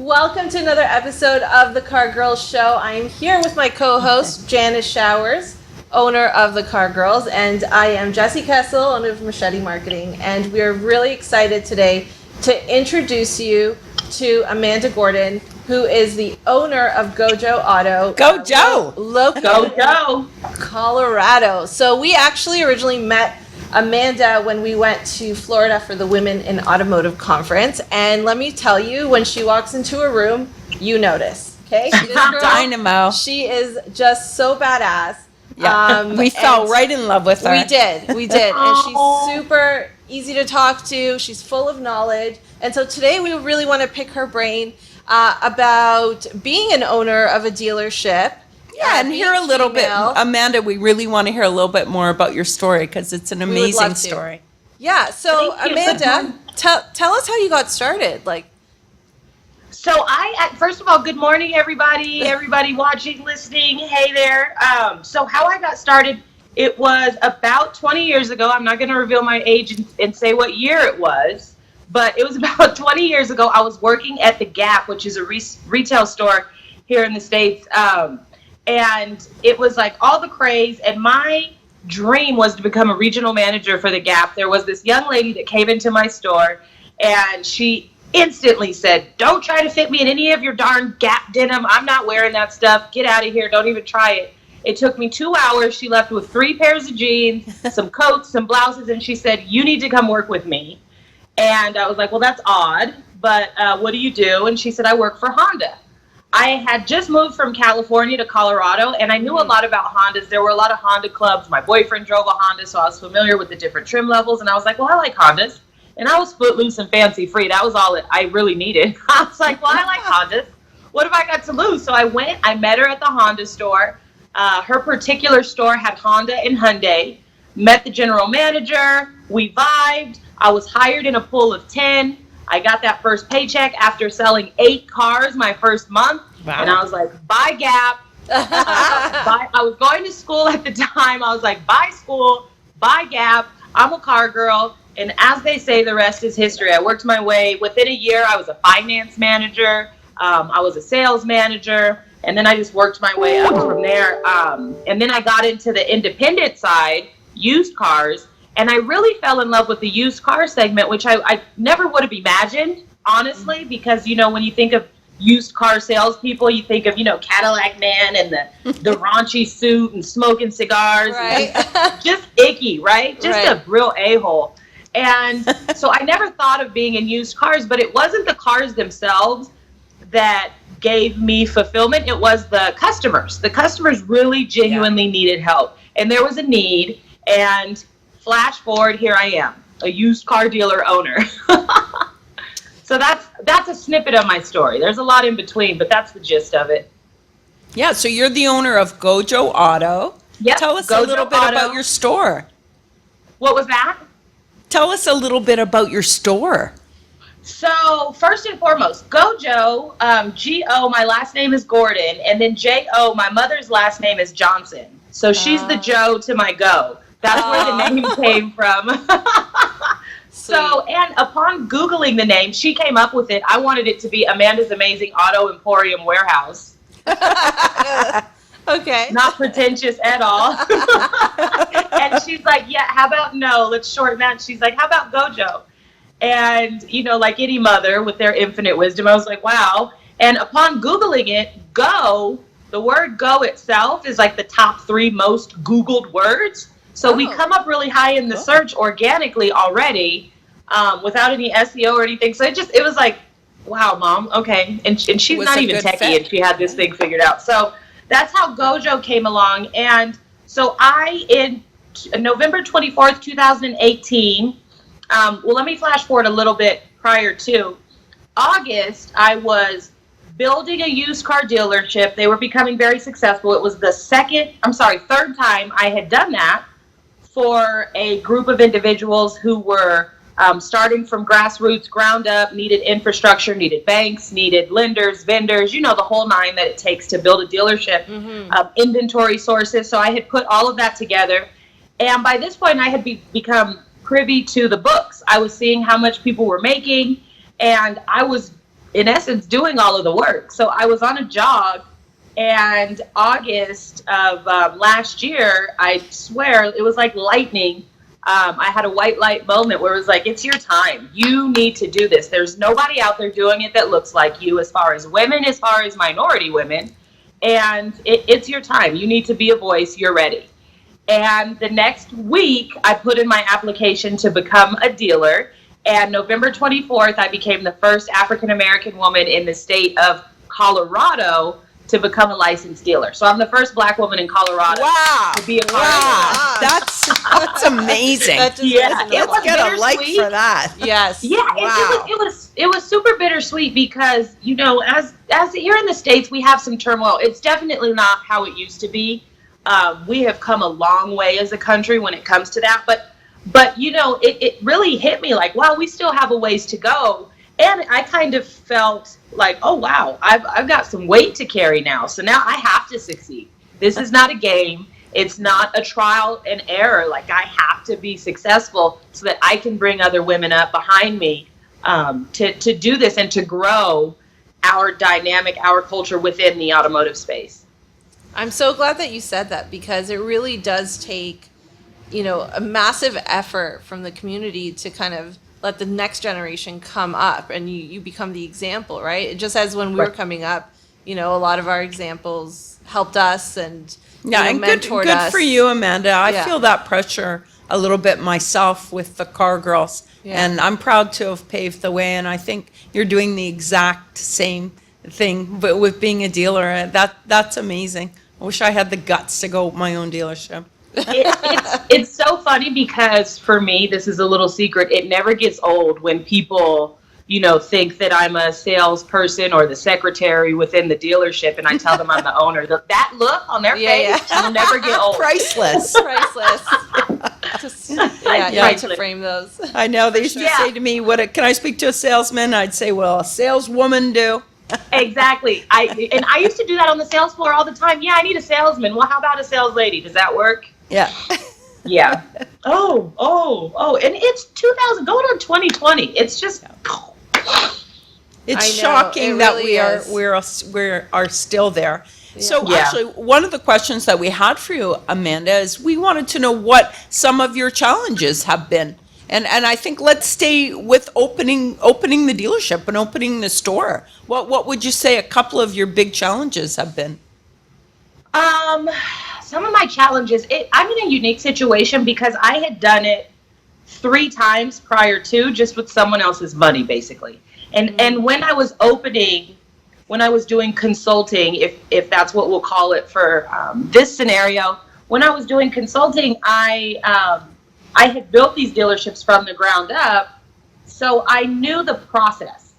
Welcome to another episode of the Car Girls Show. I am here with my co-host, Janice Showers, owner of the Car Girls, and I am Jessie Kessel, owner of Machete Marketing, and we are really excited today to introduce you to Amanda Gordon, who is the owner of GoJo Auto. GoJo! Located in Colorado. So we actually originally met Amanda when we went to Florida for the Women in Automotive Conference, and let me tell you, when she walks into a room, you notice. Okay, this girl, dynamo. She is just so badass. Yeah, we fell right in love with her. We did, and she's super easy to talk to. She's full of knowledge, and so today we really want to pick her brain about being an owner of a dealership. Yeah, and hear a little bit, Amanda, we really want to hear a little bit more about your story because it's an amazing story. Yeah, so Amanda, tell us how you got started. So first of all, good morning, everybody watching, listening. Hey there. So how I got started, it was about 20 years ago. I'm not going to reveal my age and say what year it was, but it was about 20 years ago. I was working at the Gap, which is a retail store here in the States. And it was like all the craze, and my dream was to become a regional manager for the Gap. There was this young lady that came into my store, and she instantly said, "Don't try to fit me in any of your darn Gap denim. I'm not wearing that stuff. Get out of here. Don't even try it." It took me 2 hours. She left with 3 pairs of jeans, some coats, some blouses, and she said, "You need to come work with me." And I was like, "Well, that's odd, but what do you do?" And she said, "I work for Honda." I had just moved from California to Colorado, and I knew a lot about Hondas. There were a lot of Honda clubs. My boyfriend drove a Honda, so I was familiar with the different trim levels, and I was like, well, I like Hondas. And I was footloose and fancy free. That was all that I really needed. I was like, well, I like Hondas. What have I got to lose? So I went, I met her at the Honda store. Her particular store had Honda and Hyundai. Met the general manager. We vibed. I was hired in a pool of 10. I got that first paycheck after selling 8 cars my first month. Wow. And I was like, bye Gap. I was going to school at the time. I was like, bye school, bye Gap. I'm a car girl. And as they say, the rest is history. I worked my way. Within a year, I was a finance manager. I was a sales manager. And then I just worked my way up from there. And then I got into the independent side, used cars. And I really fell in love with the used car segment, which I never would have imagined, honestly, because, when you think of used car salespeople, you think of, Cadillac Man and the raunchy suit and smoking cigars. Right. And just icky, right? Just a real a-hole. And so I never thought of being in used cars, but it wasn't the cars themselves that gave me fulfillment. It was the customers. The customers really genuinely needed help. And there was a need. And flash forward, here I am, a used car dealer owner. So that's a snippet of my story. There's a lot in between, but that's the gist of it. Yeah, so you're the owner of GoJo Auto. Yep, Tell us GoJo a little bit about your store. What was that? Tell us a little bit about your store. So first and foremost, GoJo, G-O, my last name is Gordon, and then J-O, my mother's last name is Johnson. So she's the Joe to my Go. That's where the name came from. So, and upon Googling the name, she came up with it. I wanted it to be Amanda's Amazing Auto Emporium Warehouse. Okay. Not pretentious at all. And she's like, yeah, how about no? Let's shorten that. She's like, how about GoJo? And, like any mother with their infinite wisdom, I was like, wow. And upon Googling it, the word go itself is like the top 3 most Googled words. So we come up really high in the search organically already, without any SEO or anything. So it was like, wow, Mom, okay. And she's not even techie, and she had this thing figured out. So that's how GoJo came along. And so in November 24th, 2018, well, let me flash forward a little bit prior to August, I was building a used car dealership. They were becoming very successful. It was the third time I had done that for a group of individuals who were starting from grassroots, ground up, needed infrastructure, needed banks, needed lenders, vendors, the whole 9 that it takes to build a dealership, inventory sources. So I had put all of that together. And by this point, I had become privy to the books. I was seeing how much people were making, and I was in essence, doing all of the work. So I was on a jog, and August of last year, I swear it was like lightning. I had a white light moment where it was like, it's your time. You need to do this. There's nobody out there doing it that looks like you, as far as women, as far as minority women. And it's your time. You need to be a voice. You're ready. And the next week, I put in my application to become a dealer. And November 24th, I became the first African-American woman in the state of Colorado to become a licensed dealer. So I'm the first Black woman in Colorado to be a car dealer. That's amazing. Let's get a like for that. Yes. Yeah, wow. it was super bittersweet because, you know, as here in the States, we have some turmoil. It's definitely not how it used to be. We have come a long way as a country when it comes to that. But you know, it really hit me like, wow, we still have a ways to go. And I kind of felt like, oh, wow, I've got some weight to carry now. So now I have to succeed. This is not a game. It's not a trial and error. Like, I have to be successful so that I can bring other women up behind me to do this and to grow our dynamic, our culture within the automotive space. I'm so glad that you said that, because it really does take, you know, a massive effort from the community to kind of let the next generation come up, and you become the example, right? Just as when we were coming up, you know, a lot of our examples helped us and mentored us. Good for you, Amanda. I feel that pressure a little bit myself with the Car Girls, and I'm proud to have paved the way. And I think you're doing the exact same thing, but with being a dealer, that's amazing. I wish I had the guts to go my own dealership. It's so funny because for me, this is a little secret. It never gets old when people, you know, think that I'm a salesperson or the secretary within the dealership, and I tell them I'm the owner. That look on their face will never get old. Priceless. Just, try to frame those. I know. They used to say to me, can I speak to a salesman? I'd say, well, a saleswoman do. Exactly. I used to do that on the sales floor all the time. Yeah, I need a salesman. Well, how about a sales lady? Does that work? Yeah. Yeah. Oh. And it's 2000, going on 2020. It's just. It's shocking that we are still there. Yeah. So actually, one of the questions that we had for you, Amanda, is we wanted to know what some of your challenges have been. And I think let's stay with opening the dealership and opening the store. What would you say a couple of your big challenges have been? Some of my challenges, I'm in a unique situation because I had done it 3 times prior to, just with someone else's money, basically. And when I was doing consulting, if that's what we'll call it for this scenario, when I was doing consulting, I had built these dealerships from the ground up, so I knew the process.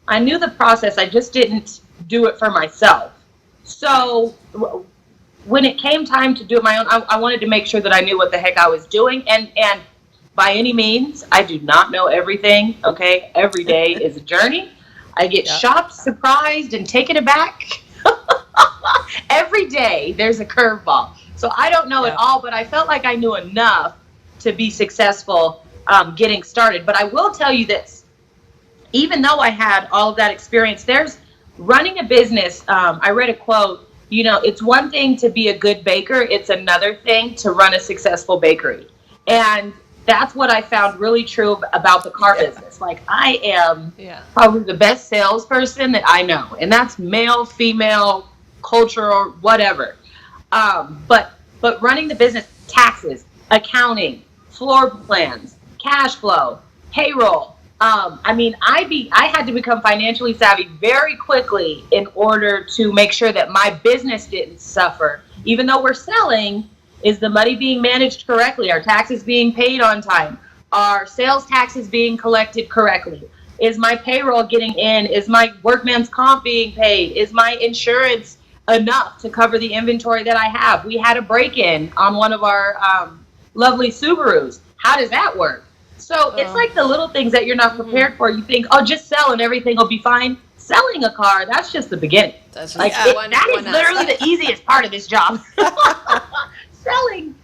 I just didn't do it for myself. So when it came time to do it my own, I wanted to make sure that I knew what the heck I was doing. And by any means, I do not know everything, okay? Every day is a journey. I get shocked, surprised, and taken aback. Every day there's a curveball. So I don't know it all, but I felt like I knew enough to be successful getting started. But I will tell you this, even though I had all of that experience, there's running a business. I read a quote, you know, it's one thing to be a good baker. It's another thing to run a successful bakery. And that's what I found really true about the car business. Like, I am probably the best salesperson that I know. And that's male, female, cultural, whatever. But running the business, taxes, accounting, floor plans, cash flow, payroll. I had to become financially savvy very quickly in order to make sure that my business didn't suffer. Even though we're selling, is the money being managed correctly? Are taxes being paid on time? Are sales taxes being collected correctly? Is my payroll getting in? Is my workman's comp being paid? Is my insurance enough to cover the inventory that I have? We had a break-in on one of our lovely Subarus. How does that work? So it's like the little things that you're not prepared for. You think, oh, just sell and everything will be fine. Selling a car, that's just the beginning. That's like that is literally the easiest part of this job. Selling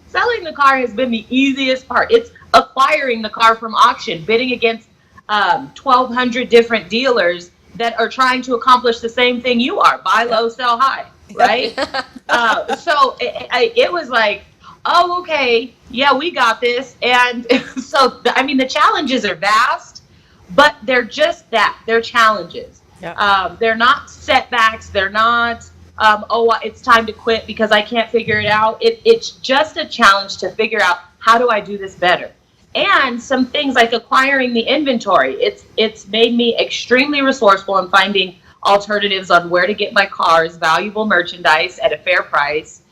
the car has been the easiest part. It's acquiring the car from auction, bidding against 1,200 different dealers, that are trying to accomplish the same thing you are: buy low, sell high, right? So it was like, oh, okay, yeah, we got this. And so, I mean, the challenges are vast, but they're just that. They're challenges. They're not setbacks. They're not, it's time to quit because I can't figure it out. It's just a challenge to figure out, how do I do this better? And some things like acquiring the inventory. It's made me extremely resourceful in finding alternatives on where to get my cars, valuable merchandise at a fair price.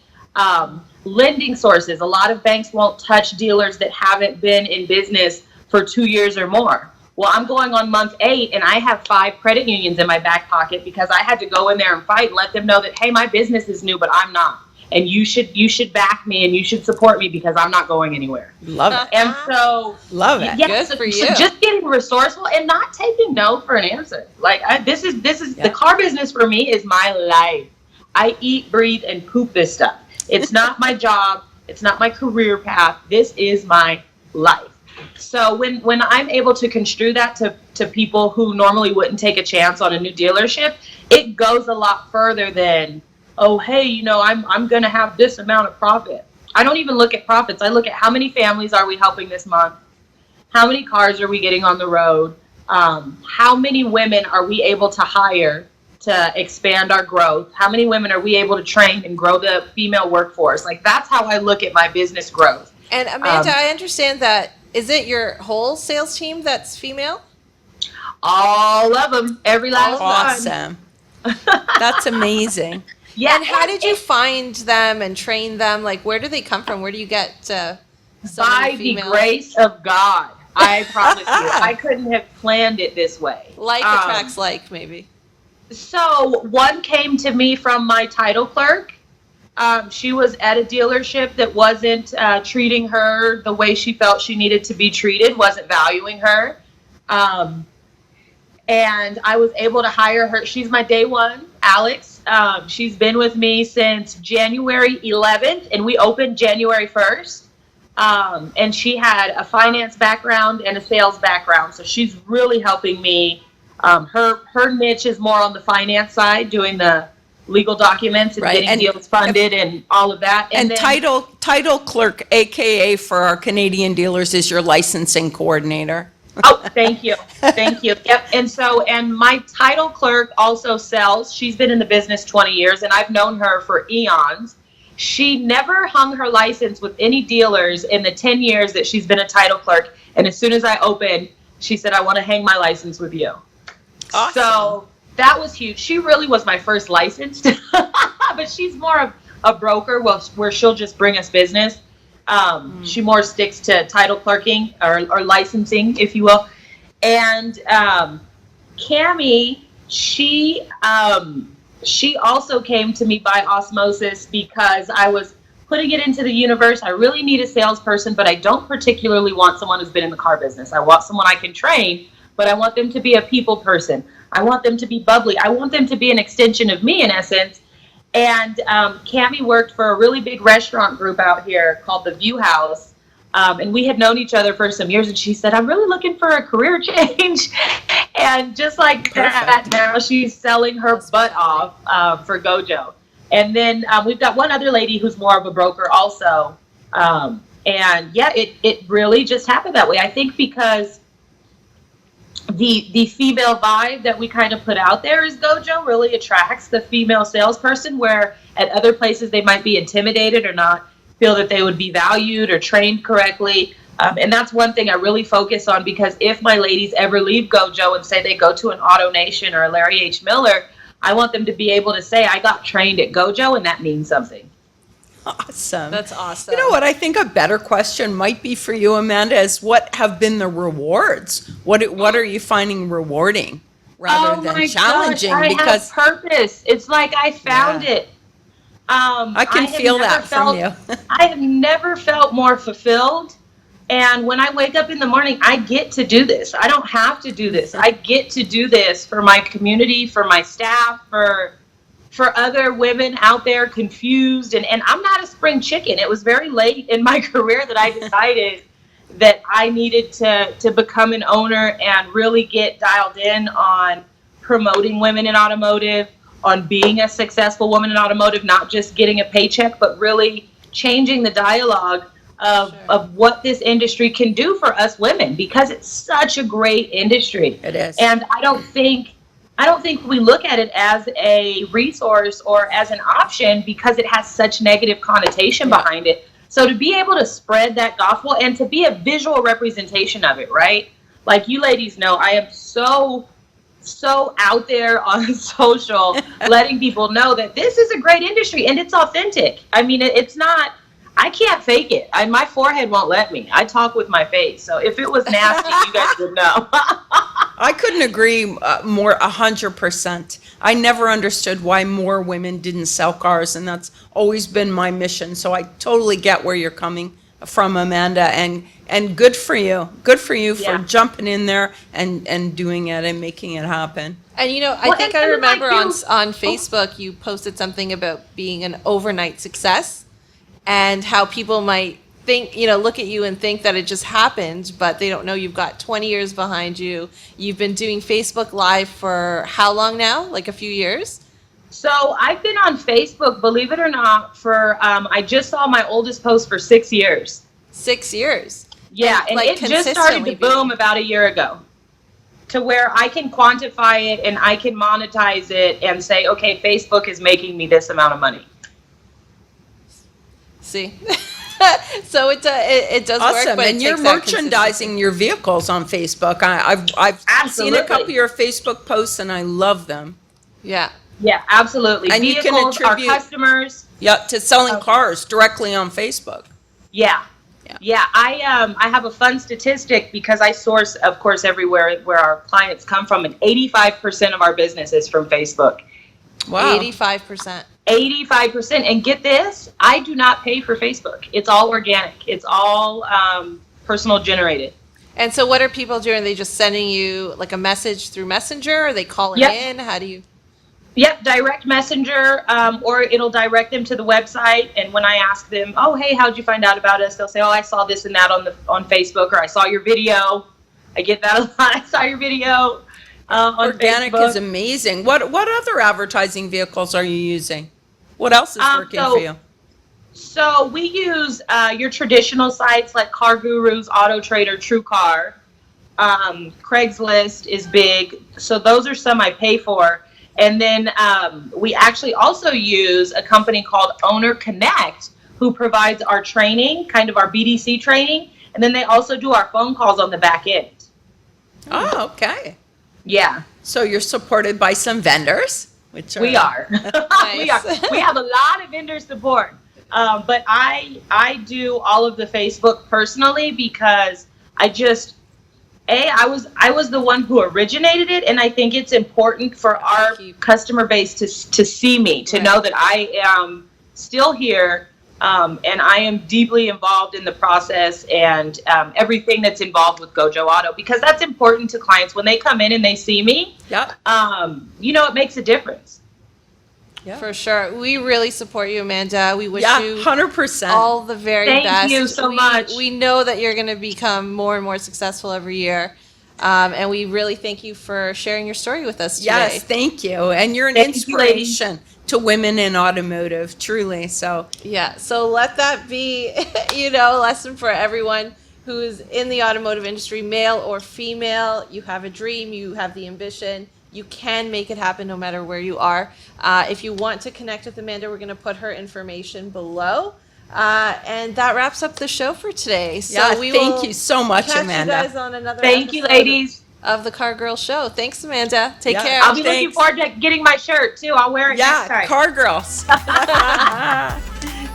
Lending sources. A lot of banks won't touch dealers that haven't been in business for 2 years or more. Well, I'm going on month 8 and I have 5 credit unions in my back pocket because I had to go in there and fight and let them know that, hey, my business is new, but I'm not. And you should back me and you should support me because I'm not going anywhere. Love it. And so, love it. Yeah, Good for you. So just getting resourceful and not taking no for an answer. Like this is the car business for me is my life. I eat, breathe, and poop this stuff. It's not my job. It's not my career path. This is my life. So when I'm able to construe that to people who normally wouldn't take a chance on a new dealership, it goes a lot further than, oh, hey, I'm going to have this amount of profit. I don't even look at profits. I look at how many families are we helping this month? How many cars are we getting on the road? How many women are we able to hire to expand our growth? How many women are we able to train and grow the female workforce? Like, that's how I look at my business growth. And Amanda, I understand that. Is it your whole sales team that's female? All of them, every last one. Awesome. That's amazing. Yeah. And how did you find them and train them? Like, where do they come from? Where do you get so by many the grace of God? I promise you, I couldn't have planned it this way. Like attracts like, maybe. So one came to me from my title clerk. She was at a dealership that wasn't treating her the way she felt she needed to be treated, wasn't valuing her. And I was able to hire her. She's my day one, Alex. She's been with me since January 11th, and we opened January 1st. And she had a finance background and a sales background, so she's really helping me. Her niche is more on the finance side, doing the legal documents and getting deals funded and all of that. And then, title clerk, AKA for our Canadian dealers, is your licensing coordinator. Oh, thank you. Thank you. Yep. And my title clerk also sells. She's been in the business 20 years, and I've known her for eons. She never hung her license with any dealers in the 10 years that she's been a title clerk. And as soon as I opened, she said, I want to hang my license with you. Awesome. So that was huge. She really was my first licensed, but she's more of a broker where she'll just bring us business. She more sticks to title clerking or licensing, if you will. And Cammie, she also came to me by osmosis because I was putting it into the universe. I really need a salesperson, but I don't particularly want someone who's been in the car business. I want someone I can train, but I want them to be a people person. I want them to be bubbly. I want them to be an extension of me, in essence. And Cammie worked for a really big restaurant group out here called the View House. And we had known each other for some years. And she said, I'm really looking for a career change. And just like that, now she's selling her butt off for GoJo. And then we've got one other lady who's more of a broker also. And yeah, it really just happened that way. I think because the female vibe that we kind of put out there is GoJo really attracts the female salesperson, where at other places they might be intimidated or not feel that they would be valued or trained correctly. And that's one thing I really focus on, because if my ladies ever leave GoJo and say they go to an Auto Nation or a Larry H. Miller, I want them to be able to say, I got trained at GoJo, and that means something. Awesome. That's awesome. You know what? I think a better question might be for you, Amanda, is what have been the rewards? What are you finding rewarding rather than challenging? Gosh, because I have purpose. It's like I found it. I can feel that from you. I have never felt more fulfilled. And when I wake up in the morning, I get to do this. I don't have to do this. I get to do this for my community, for my staff, for other women out there confused. And I'm not a spring chicken. It was very late in my career that I decided that I needed to become an owner and really get dialed in on promoting women in automotive, on being a successful woman in automotive, not just getting a paycheck, but really changing the dialogue of what this industry can do for us women, because it's such a great industry. It is. And I don't think we look at it as a resource or as an option because it has such negative connotation behind it. So to be able to spread that gospel and to be a visual representation of it, right? Like you ladies know, I am so out there on social, letting people know that this is a great industry and it's authentic. I mean, it's not, I can't fake it. My forehead won't let me. I talk with my face. So if it was nasty, you guys would know. I couldn't agree more, 100%. I never understood why more women didn't sell cars, and that's always been my mission. So I totally get where you're coming from, Amanda, and good for you. Good for you for jumping in there and doing it and making it happen. And I think I remember on Facebook you posted something about being an overnight success and how people might think, look at you and think that it just happened, but they don't know you've got 20 years behind you. You've been doing Facebook Live for how long now? Like a few years? So I've been on Facebook, believe it or not, for, I just saw my oldest post for 6 years. 6 years? Yeah, and it just started to boom about a year ago, to where I can quantify it and I can monetize it and say, okay, Facebook is making me this amount of money. See? So it does awesome. work, but and you're merchandising your vehicles on Facebook. I've seen a couple of your Facebook posts and I love them. Yeah, absolutely. And vehicles, you can attribute our customers. To selling cars directly on Facebook. Yeah. I have a fun statistic because I source, of course, everywhere where our clients come from, and 85% of our business is from Facebook. Wow. 85%. 85%. And get this, I do not pay for Facebook. It's all organic. It's all personal generated. And so what are people doing? Are they just sending you like a message through Messenger? Are they calling in? How do you? Yep, direct messenger, or it'll direct them to the website. And when I ask them, oh, hey, how'd you find out about us? They'll say, oh, I saw this and that on Facebook, or I saw your video. I get that a lot. I saw your video on Organic Facebook. is amazing. What other advertising vehicles are you using? What else is working for you? So we use your traditional sites like Car Gurus, Auto Trader, TrueCar. Craigslist is big. So those are some I pay for. And then we actually also use a company called Owner Connect, who provides our training, kind of our BDC training. And then they also do our phone calls on the back end. Oh, okay. Yeah. So you're supported by some vendors, which we are. Nice. We are. We have a lot of vendor support. But I do all of the Facebook personally because I was the one who originated it, and I think it's important for our customer base to see me, to know that I am still here, and I am deeply involved in the process and everything that's involved with GoJo Auto, because that's important to clients when they come in and they see me. Yep. It makes a difference. Yeah. For sure. We really support you, Amanda. We wish you 100%. all the very best. Thank you so much. We know that you're going to become more and more successful every year. And we really thank you for sharing your story with us today. Yes, thank you. And you're an inspiration to women in automotive, truly. So so let that be, a lesson for everyone who is in the automotive industry, male or female. You have a dream, you have the ambition. You can make it happen no matter where you are. If you want to connect with Amanda, we're going to put her information below. And that wraps up the show for today. So thank you so much, Amanda. Catch you guys on another Thank you, ladies. Of the Car Girl Show. Thanks, Amanda. Take care. I'll be looking forward to getting my shirt, too. I'll wear it next time. Car Girls.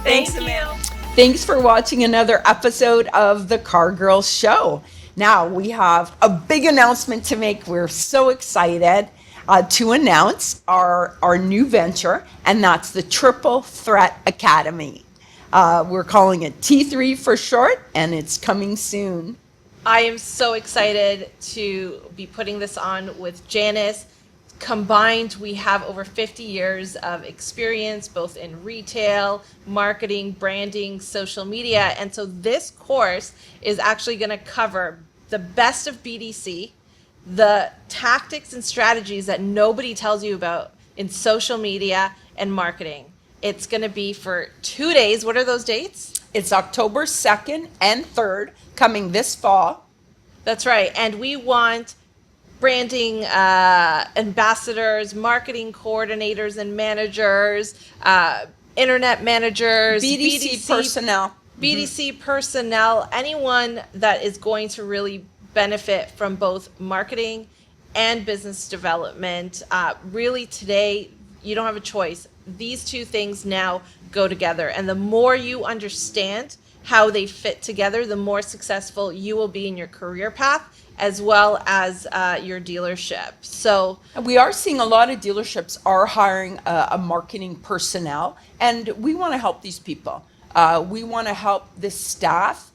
Thanks, Amanda. Thanks for watching another episode of the Car Girls Show. Now, we have a big announcement to make. We're so excited to announce our new venture, and that's the Triple Threat Academy. We're calling it T3 for short, and it's coming soon. I am so excited to be putting this on with Janice. Combined, we have over 50 years of experience, both in retail, marketing, branding, social media. And so this course is actually going to cover the best of BDC, the tactics and strategies that nobody tells you about in social media and marketing. It's going to be for 2 days. What are those dates? It's October 2nd and 3rd, coming this fall. That's right. And we want branding ambassadors, marketing coordinators and managers, internet managers, BDC personnel. BDC personnel, anyone that is going to really benefit from both marketing and business development. Really today, you don't have a choice. These two things now go together. And the more you understand how they fit together, the more successful you will be in your career path as well as your dealership. So we are seeing a lot of dealerships are hiring a marketing personnel, and we want to help these people. We want to help the staff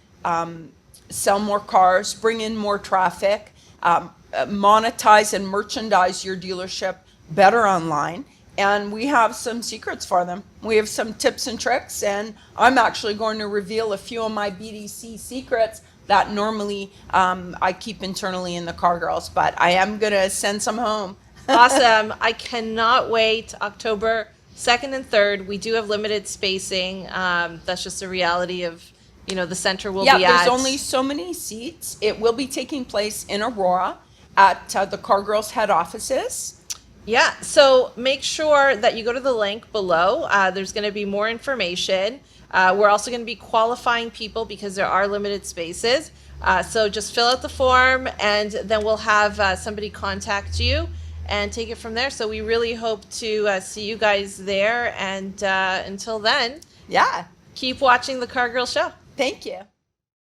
sell more cars, bring in more traffic, monetize and merchandise your dealership better online. And we have some secrets for them. We have some tips and tricks, and I'm actually going to reveal a few of my BDC secrets that normally I keep internally in the Car Girls, but I am going to send some home. Awesome. I cannot wait. October 2nd and 3rd. We do have limited spacing. That's just a reality of, the center will be at. Yeah, there's only so many seats. It will be taking place in Aurora at the Car Girls head offices. Yeah, so make sure that you go to the link below. There's going to be more information. We're also going to be qualifying people because there are limited spaces. So just fill out the form, and then we'll have somebody contact you and take it from there. So we really hope to see you guys there. And until then, Yeah, keep watching the Car Girl Show. thank you.